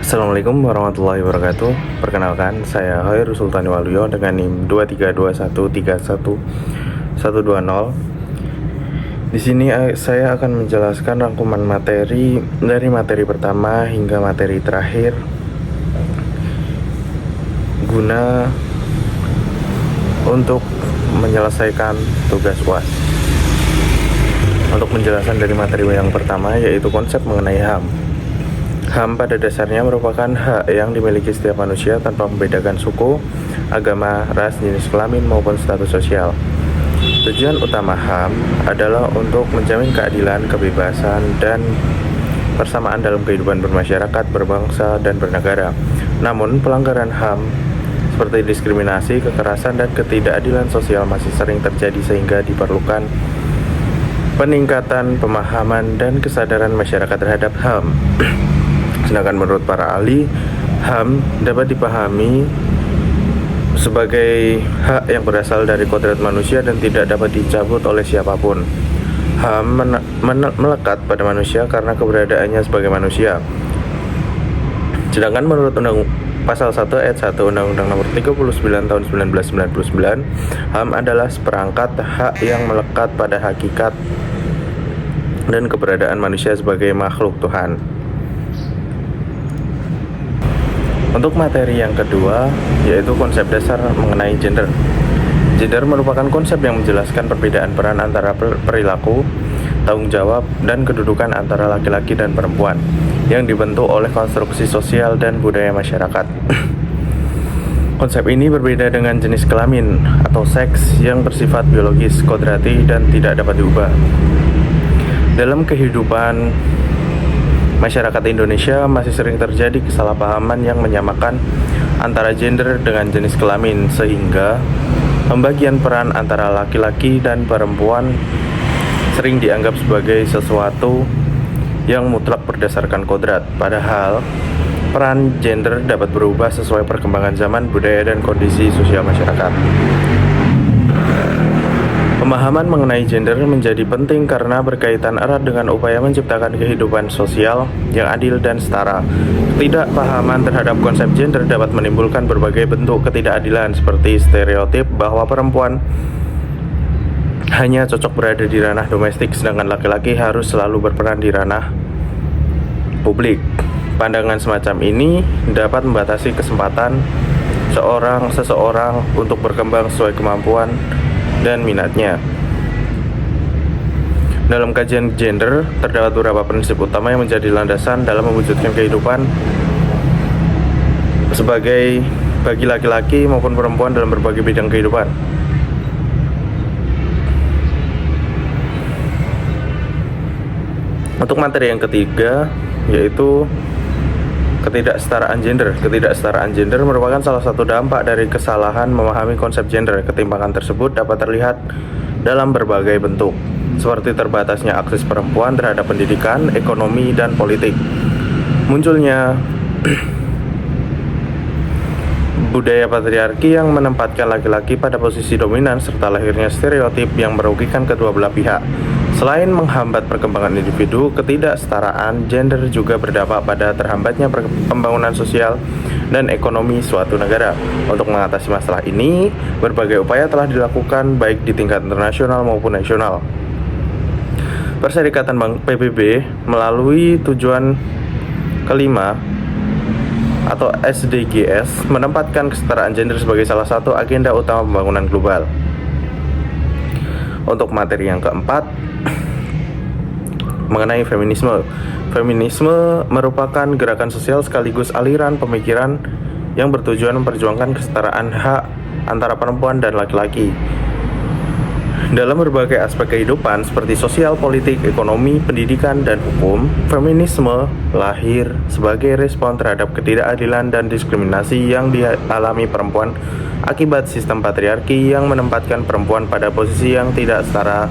Assalamualaikum warahmatullahi wabarakatuh. Perkenalkan, saya Hoirul Sultani Waluyo dengan NIM 232131120. Di sini saya akan menjelaskan rangkuman materi dari materi pertama hingga materi terakhir guna untuk menyelesaikan tugas UAS. Untuk penjelasan dari materi yang pertama yaitu konsep mengenai HAM. HAM pada dasarnya merupakan hak yang dimiliki setiap manusia tanpa membedakan suku, agama, ras, jenis kelamin maupun status sosial. Tujuan utama HAM adalah untuk menjamin keadilan, kebebasan, dan persamaan dalam kehidupan bermasyarakat, berbangsa, dan bernegara. Namun, pelanggaran HAM seperti diskriminasi, kekerasan, dan ketidakadilan sosial masih sering terjadi sehingga diperlukan peningkatan pemahaman dan kesadaran masyarakat terhadap HAM. Sedangkan menurut para ahli, HAM dapat dipahami sebagai hak yang berasal dari kodrat manusia dan tidak dapat dicabut oleh siapapun. HAM melekat pada manusia karena keberadaannya sebagai manusia. Sedangkan menurut Pasal 1 ayat 1 Undang-Undang Nomor 39 Tahun 1999, HAM adalah seperangkat hak yang melekat pada hakikat dan keberadaan manusia sebagai makhluk Tuhan. Untuk materi yang kedua, yaitu konsep dasar mengenai gender. Gender merupakan konsep yang menjelaskan perbedaan peran antara perilaku, tanggung jawab, dan kedudukan antara laki-laki dan perempuan yang dibentuk oleh konstruksi sosial dan budaya masyarakat. Konsep ini berbeda dengan jenis kelamin atau seks yang bersifat biologis, kodrati, dan tidak dapat diubah. Dalam kehidupan masyarakat Indonesia masih sering terjadi kesalahpahaman yang menyamakan antara gender dengan jenis kelamin, sehingga pembagian peran antara laki-laki dan perempuan sering dianggap sebagai sesuatu yang mutlak berdasarkan kodrat. Padahal peran gender dapat berubah sesuai perkembangan zaman, budaya, dan kondisi sosial masyarakat. Pemahaman mengenai gender menjadi penting karena berkaitan erat dengan upaya menciptakan kehidupan sosial yang adil dan setara. Ketidakpahaman terhadap konsep gender dapat menimbulkan berbagai bentuk ketidakadilan seperti stereotip bahwa perempuan hanya cocok berada di ranah domestik sedangkan laki-laki harus selalu berperan di ranah publik. Pandangan semacam ini dapat membatasi kesempatan seseorang untuk berkembang sesuai kemampuan dan minatnya. Dalam kajian gender, terdapat beberapa prinsip utama yang menjadi landasan dalam mewujudkan kehidupan sebagai bagi laki-laki maupun perempuan dalam berbagai bidang kehidupan. Untuk materi yang ketiga, yaitu ketidaksetaraan gender. Ketidaksetaraan gender merupakan salah satu dampak dari kesalahan memahami konsep gender. Ketimpangan tersebut dapat terlihat dalam berbagai bentuk, seperti terbatasnya akses perempuan terhadap pendidikan, ekonomi, dan politik. Munculnya budaya patriarki yang menempatkan laki-laki pada posisi dominan, serta lahirnya stereotip yang merugikan kedua belah pihak. Selain menghambat perkembangan individu, ketidaksetaraan gender juga berdampak pada terhambatnya pembangunan sosial dan ekonomi suatu negara. Untuk mengatasi masalah ini, berbagai upaya telah dilakukan baik di tingkat internasional maupun nasional. Perserikatan Bank PBB melalui tujuan kelima atau SDGs menempatkan kesetaraan gender sebagai salah satu agenda utama pembangunan global. Untuk materi yang keempat, mengenai feminisme. Feminisme merupakan gerakan sosial sekaligus aliran pemikiran yang bertujuan memperjuangkan kesetaraan hak antara perempuan dan laki-laki dalam berbagai aspek kehidupan seperti sosial, politik, ekonomi, pendidikan, dan hukum. Feminisme lahir sebagai respon terhadap ketidakadilan dan diskriminasi yang dialami perempuan akibat sistem patriarki yang menempatkan perempuan pada posisi yang tidak setara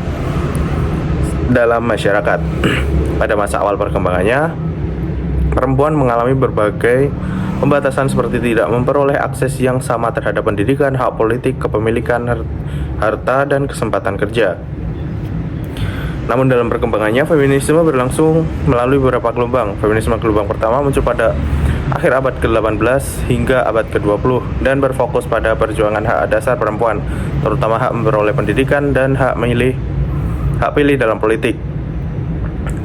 dalam masyarakat. Pada masa awal perkembangannya, perempuan mengalami berbagai pembatasan seperti tidak memperoleh akses yang sama terhadap pendidikan, hak politik, kepemilikan, harta, dan kesempatan kerja. Namun dalam perkembangannya, feminisme berlangsung melalui beberapa gelombang. Feminisme gelombang pertama muncul pada akhir abad ke-18 hingga abad ke-20 dan berfokus pada perjuangan hak dasar perempuan, terutama hak memperoleh pendidikan dan hak pilih dalam politik.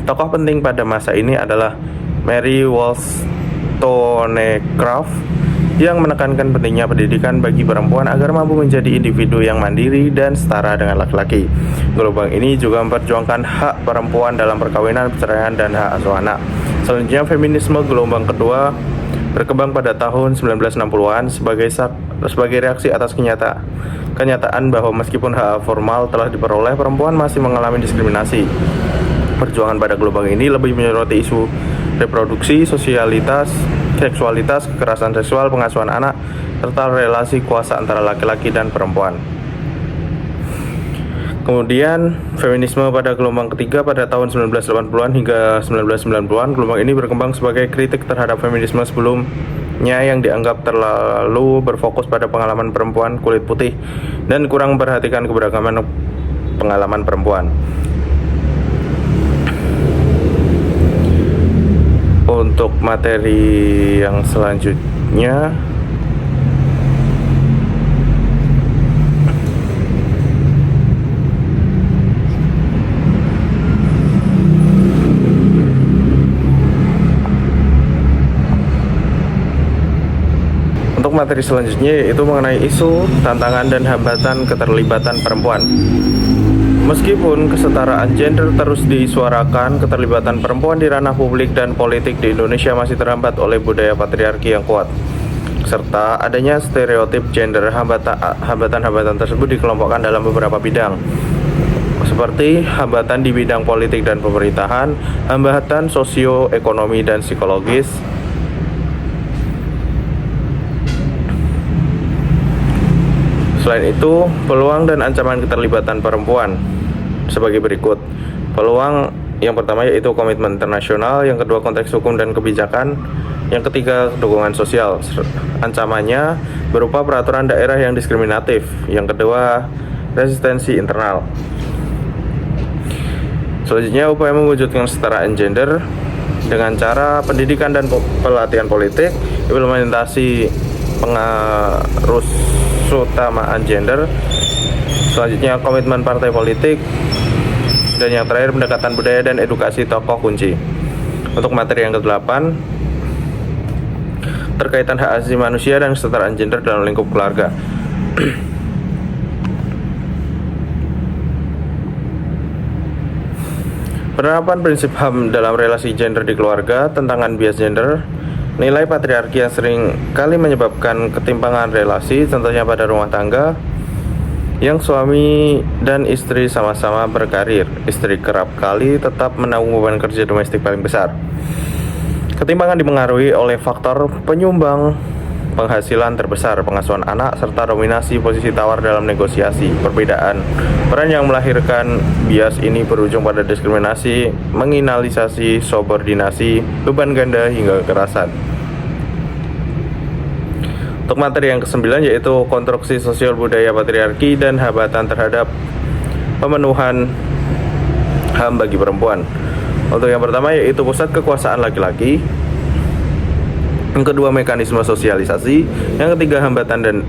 Tokoh penting pada masa ini adalah Mary Wollstonecraft yang menekankan pentingnya pendidikan bagi perempuan agar mampu menjadi individu yang mandiri dan setara dengan laki-laki. Gelombang ini juga memperjuangkan hak perempuan dalam perkawinan, perceraian, dan hak asuh anak. Selanjutnya, feminisme gelombang kedua berkembang pada tahun 1960-an sebagai reaksi atas kenyataan bahwa meskipun hak formal telah diperoleh, perempuan masih mengalami diskriminasi. Perjuangan pada gelombang ini lebih menyoroti isu reproduksi, seksualitas, kekerasan seksual, pengasuhan anak, serta relasi kuasa antara laki-laki dan perempuan. Kemudian, feminisme pada gelombang ketiga pada tahun 1980-an hingga 1990-an. Gelombang ini berkembang sebagai kritik terhadap feminisme sebelumnya yang dianggap terlalu berfokus pada pengalaman perempuan kulit putih dan kurang memperhatikan keberagaman pengalaman perempuan. Untuk materi yang selanjutnya, yaitu mengenai isu, tantangan, dan hambatan keterlibatan perempuan. Meskipun kesetaraan gender terus disuarakan, keterlibatan perempuan di ranah publik dan politik di Indonesia masih terhambat oleh budaya patriarki yang kuat, serta adanya stereotip gender. Hambatan-hambatan tersebut dikelompokkan dalam beberapa bidang, seperti hambatan di bidang politik dan pemerintahan, hambatan sosioekonomi dan psikologis. Selain itu, peluang dan ancaman keterlibatan perempuan sebagai berikut. Peluang yang pertama yaitu komitmen internasional, yang kedua konteks hukum dan kebijakan, yang ketiga dukungan sosial. Ancamannya berupa peraturan daerah yang diskriminatif, yang kedua resistensi internal. Selanjutnya, upaya mewujudkan kesetaraan gender dengan cara pendidikan dan pelatihan politik, implementasi pengarusutamaan gender. Selanjutnya, komitmen partai politik. Dan yang terakhir, pendekatan budaya dan edukasi tokoh kunci. Untuk materi yang ke-8, terkaitan hak asasi manusia dan kesetaraan gender dalam lingkup keluarga. Penerapan prinsip HAM dalam relasi gender di keluarga, tantangan bias gender, nilai patriarki yang sering kali menyebabkan ketimpangan relasi, contohnya pada rumah tangga yang suami dan istri sama-sama berkarir. Istri kerap kali tetap menanggung beban kerja domestik paling besar. Ketimpangan dipengaruhi oleh faktor penyumbang penghasilan terbesar, pengasuhan anak, serta dominasi posisi tawar dalam negosiasi. Perbedaan peran yang melahirkan bias ini berujung pada diskriminasi, menginalisasi, subordinasi, beban ganda, hingga kekerasan. Untuk materi yang ke-9 yaitu konstruksi sosial budaya patriarki dan hambatan terhadap pemenuhan HAM bagi perempuan. Untuk yang pertama yaitu pusat kekuasaan laki-laki, yang kedua mekanisme sosialisasi, yang ketiga hambatan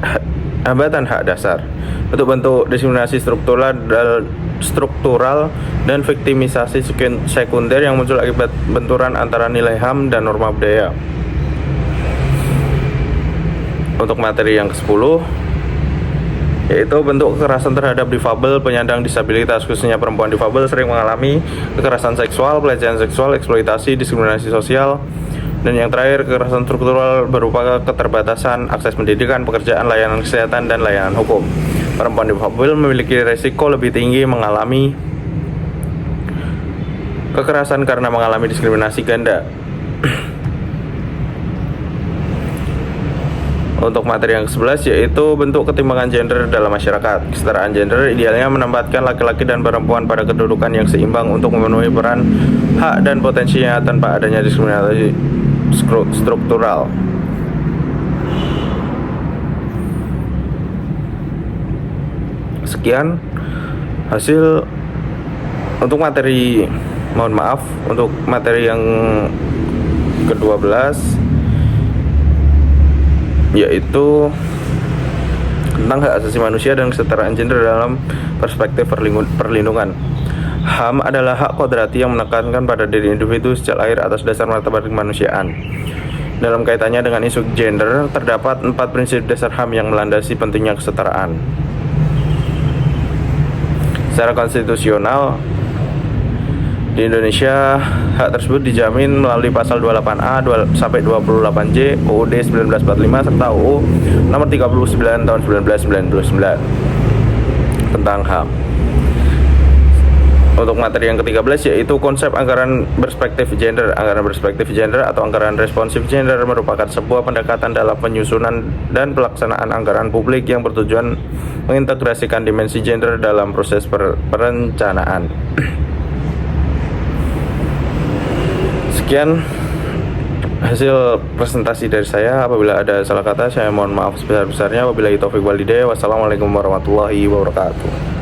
hak dasar. Bentuk-bentuk diskriminasi struktural dan viktimisasi sekunder yang muncul akibat benturan antara nilai HAM dan norma budaya. Untuk materi yang ke-10 yaitu bentuk kekerasan terhadap difabel, penyandang disabilitas, khususnya perempuan difabel sering mengalami kekerasan seksual, pelecehan seksual, eksploitasi, diskriminasi sosial. Dan yang terakhir, kekerasan struktural berupa keterbatasan akses pendidikan, pekerjaan, layanan kesehatan, dan layanan hukum. Perempuan difabel memiliki resiko lebih tinggi mengalami kekerasan karena mengalami diskriminasi ganda. Untuk materi yang ke-11 yaitu bentuk ketimpangan gender dalam masyarakat. Kesetaraan gender idealnya menempatkan laki-laki dan perempuan pada kedudukan yang seimbang untuk memenuhi peran, hak, dan potensinya tanpa adanya diskriminasi struktural. Sekian hasil untuk materi, mohon maaf, untuk materi yang ke-12 yaitu tentang hak asasi manusia dan kesetaraan gender dalam perspektif perlindungan. HAM adalah hak kodrati yang menekankan pada diri individu sejak lahir atas dasar martabat kemanusiaan. Dalam kaitannya dengan isu gender, terdapat 4 prinsip dasar HAM yang melandasi pentingnya kesetaraan. Secara konstitusional, di Indonesia, hak tersebut dijamin melalui pasal 28A sampai 28J UUD 1945 serta UU nomor 39 tahun 1999 tentang HAM. Untuk materi yang ke-13 yaitu konsep anggaran berspektif gender. Anggaran berspektif gender atau anggaran responsif gender merupakan sebuah pendekatan dalam penyusunan dan pelaksanaan anggaran publik yang bertujuan mengintegrasikan dimensi gender dalam proses perencanaan. Sekian hasil presentasi dari saya. Apabila ada salah kata, saya mohon maaf sebesar-besarnya. Wabillahi taufiq wal hidayah. Wassalamualaikum warahmatullahi wabarakatuh.